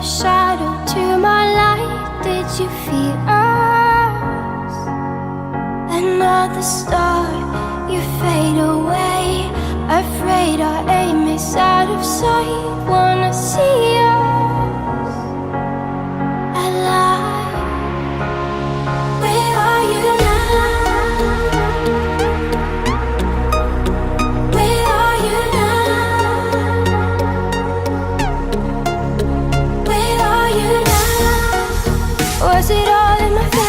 your shadow to my light. Did you feel us? Another star, you fade away. Afraid our aim is out of sight. Wanna see us alive. Where are you now? Where are you now? Where are you now? Was it all in my face?